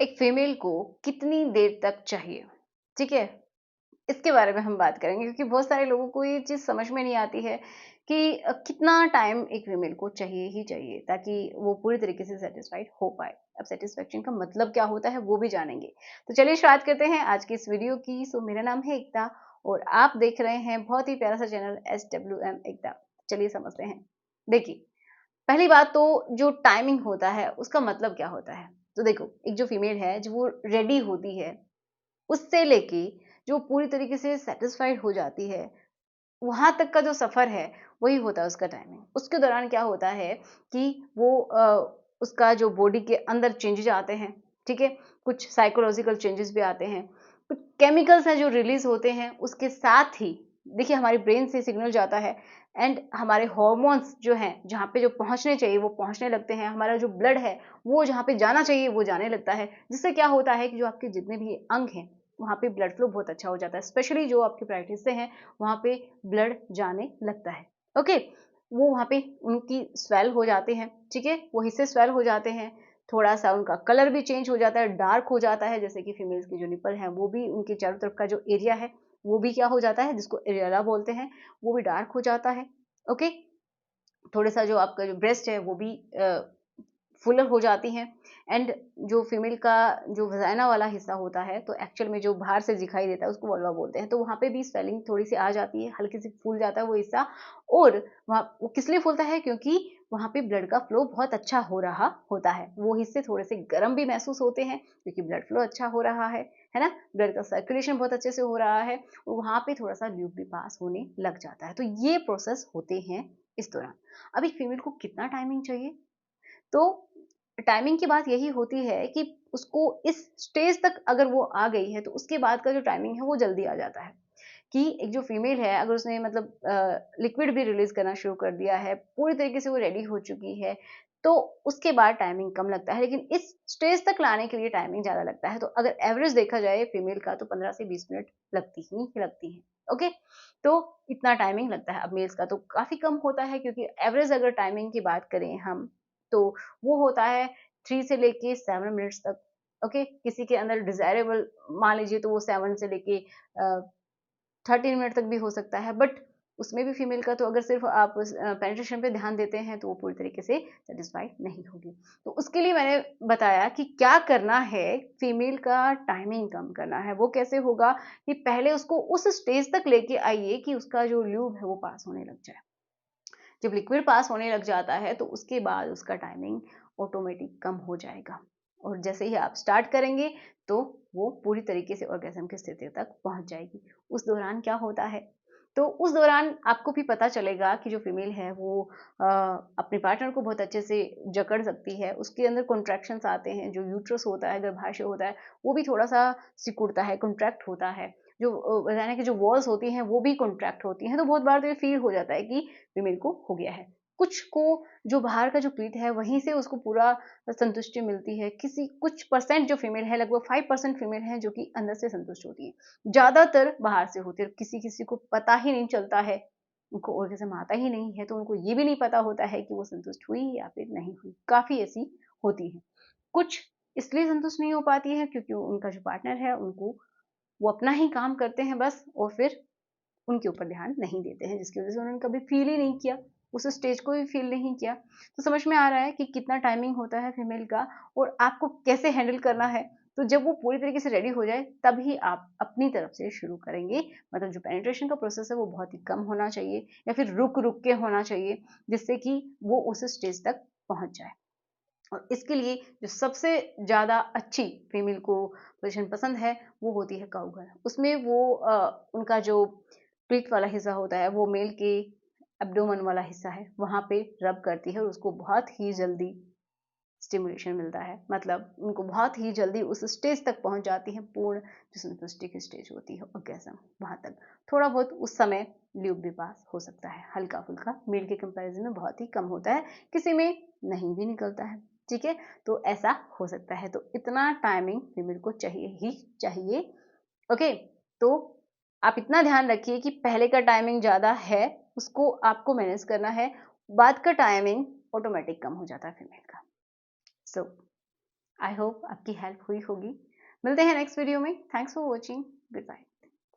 एक फीमेल को कितनी देर तक चाहिए, ठीक है? इसके बारे में हम बात करेंगे क्योंकि बहुत सारे लोगों को ये चीज़ समझ में नहीं आती है कि कितना टाइम एक फीमेल को चाहिए ही चाहिए ताकि वो पूरी तरीके से सैटिस्फाइड हो पाए। अब सैटिस्फैक्शन का मतलब क्या होता है वो भी जानेंगे। तो चलिए शुरुआत करते हैं आज की इस वीडियो की। सो मेरा नाम है एकता और आप देख रहे हैं बहुत ही प्यारा सा चैनल SWM एकता। चलिए समझते हैं। देखिए, पहली बात तो जो टाइमिंग होता है उसका मतलब क्या होता है? तो देखो, एक जो फीमेल है जो वो रेडी होती है उससे लेके जो पूरी तरीके से सैटिस्फाइड हो जाती है, वहाँ तक का जो सफ़र है, वही होता है उसका टाइमिंग। उसके दौरान क्या होता है कि वो उसका जो बॉडी के अंदर चेंजेज़ आते हैं, ठीक है? कुछ साइकोलॉजिकल चेंजेज़ भी आते हैं, कुछ केमिकल्स हैं जो रिलीज़ होते हैं, उसके साथ ही देखिए हमारी ब्रेन से सिग्नल जाता है एंड हमारे हॉर्मोन्स जो हैं, जहाँ पे जो पहुँचने चाहिए वो पहुँचने लगते हैं। हमारा जो ब्लड है, वो जहाँ पे जाना चाहिए वो जाने लगता है, जिससे क्या होता है कि जो आपके जितने भी अंग हैं, वहाँ पे ब्लड फ्लो बहुत अच्छा हो जाता है। स्पेशली जो आपके प्राइवेट हिस्से हैं, वहाँ पे ब्लड जाने लगता है। ओके, वो वहाँ पे उनकी स्वेल हो जाते हैं, ठीक है? वो हिस्से स्वेल हो जाते हैं, थोड़ा-सा उनका कलर भी चेंज हो जाता है, डार्क हो जाता है, जैसे कि फीमेल्स की जो निप्पल हैं, वो भी उनके चारों तरफ का जो एरिया है, वो भी क्या हो जाता है, जिसको एरियोला बोलते हैं, वो भी डार्क हो जाता है। ओके? थोड़ा-सा जो आपका जो ब्रेस्ट है, वो भी फुलर हो जाती हैं एंड जो फीमेल का जो वजाइना वाला हिस्सा होता है तो एक्चुअल में जो बाहर से दिखाई देता है उसको वल्वा बोलते हैं, तो वहाँ पे भी स्वेलिंग थोड़ी सी आ जाती है, हल्की सी फूल जाता है वो हिस्सा। और वहाँ वो किस लिए फूलता है, क्योंकि वहाँ पे ब्लड का फ्लो बहुत अच्छा हो रहा होता है। वो हिस्से थोड़े से गर्म भी महसूस होते हैं क्योंकि ब्लड फ्लो अच्छा हो रहा है ना? ब्लड का सर्कुलेशन बहुत अच्छे से हो रहा है और वहाँ पे थोड़ा सा ल्यूब भी पास होने लग जाता है। तो ये प्रोसेस होते हैं इस दौरान। अब एक फीमेल को कितना टाइमिंग चाहिए? तो टाइमिंग की बात यही होती है कि उसको इस स्टेज तक अगर वो आ गई है तो उसके बाद का जो टाइमिंग है वो जल्दी आ जाता है कि एक जो फीमेल है अगर उसने मतलब लिक्विड भी रिलीज करना शुरू कर दिया है, पूरी तरीके से वो रेडी हो चुकी है, तो उसके बाद टाइमिंग कम लगता है, लेकिन इस स्टेज तक लाने के लिए टाइमिंग ज्यादा लगता है। तो अगर एवरेज देखा जाए फीमेल का तो 15 से 20 मिनट लगती ही ओके। तो इतना टाइमिंग लगता है। अब मेल्स का तो काफी कम होता है क्योंकि एवरेज अगर टाइमिंग की बात करें हम तो वो होता है 3 से लेके 7 मिनट्स तक। ओके, किसी के अंदर डिजायरेबल मान लीजिए तो वो 7 से लेके 13 मिनट तक भी हो सकता है, बट उसमें भी फीमेल का तो अगर सिर्फ आप पेनिट्रेशन पे ध्यान देते हैं तो वो पूरी तरीके से सेटिस्फाइड नहीं होगी। तो उसके लिए मैंने बताया कि क्या करना है, फीमेल का टाइमिंग कम करना है। वो कैसे होगा कि पहले उसको उस स्टेज तक लेके आइए कि उसका जो ल्यूब है वो पास होने लग जाए। जब लिक्विड पास होने लग जाता है तो उसके बाद उसका टाइमिंग ऑटोमेटिक कम हो जाएगा और जैसे ही आप स्टार्ट करेंगे तो वो पूरी तरीके से ऑर्गेज्म की स्थिति तक पहुंच जाएगी। उस दौरान क्या होता है, तो उस दौरान आपको भी पता चलेगा कि जो फीमेल है वो अपने पार्टनर को बहुत अच्छे से जकड़ सकती है। उसके अंदर कॉन्ट्रैक्शंस आते हैं, जो यूट्रस होता है, गर्भाशय होता है, वो भी थोड़ा सा सिकुड़ता है, कॉन्ट्रैक्ट होता है। जो वजाइना की जो वॉल्स होती हैं वो भी कॉन्ट्रैक्ट होती हैं। तो बहुत बार तो ये फील हो जाता है कि फीमेल को हो गया है। कुछ को जो बाहर का जो क्लीट है वहीं से उसको पूरा संतुष्टि मिलती है। किसी कुछ परसेंट जो फीमेल है, लगभग 5% फीमेल है जो कि अंदर से संतुष्ट होती है, ज्यादातर बाहर से होती है। किसी किसी को पता ही नहीं चलता है, उनको ऑर्गेज़म आता ही नहीं है, तो उनको ये भी नहीं पता होता है कि वो संतुष्ट हुई या फिर नहीं हुई। काफी ऐसी होती है। कुछ इसलिए संतुष्ट नहीं हो पाती है क्योंकि उनका जो पार्टनर है उनको वो अपना ही काम करते हैं बस, और फिर उनके ऊपर ध्यान नहीं देते हैं, जिसकी वजह से उन्होंने कभी फील ही नहीं किया, उस स्टेज को भी फील नहीं किया। तो समझ में आ रहा है कि कितना टाइमिंग होता है फीमेल का और आपको कैसे हैंडल करना है। तो जब वो पूरी तरीके से रेडी हो जाए तभी आप अपनी तरफ से शुरू करेंगे। मतलब जो पेनिट्रेशन का प्रोसेस है वो बहुत ही कम होना चाहिए या फिर रुक रुक के होना चाहिए, जिससे कि वो उस स्टेज तक पहुंच जाए। और इसके लिए जो सबसे ज़्यादा अच्छी फीमेल को पोजीशन पसंद है वो होती है काउगर्ल। उसमें वो उनका जो पीठ वाला हिस्सा होता है वो मेल के एब्डोमेन वाला हिस्सा है, वहाँ पे रब करती है और उसको बहुत ही जल्दी स्टिमुलेशन मिलता है। मतलब उनको बहुत ही जल्दी उस स्टेज तक पहुंच जाती है, पूर्ण जो संतुष्टि की स्टेज होती है ऑर्गेज़म, वहां तक थोड़ा बहुत उस समय ल्यूब भी पास हो सकता है, हल्का फुल्का, मेल के कंपैरिजन में बहुत ही कम होता है, किसी में नहीं भी निकलता है। ठीक है, तो ऐसा हो सकता है। तो इतना टाइमिंग फीमेल को चाहिए ही चाहिए। ओके, तो आप इतना ध्यान रखिए कि पहले का टाइमिंग ज़्यादा है, उसको आपको मैनेज करना है, बाद का टाइमिंग ऑटोमेटिक कम हो जाता है फीमेल का। सो आई होप आपकी हेल्प हुई होगी। मिलते हैं नेक्स्ट वीडियो में। Thanks for watching. Good bye.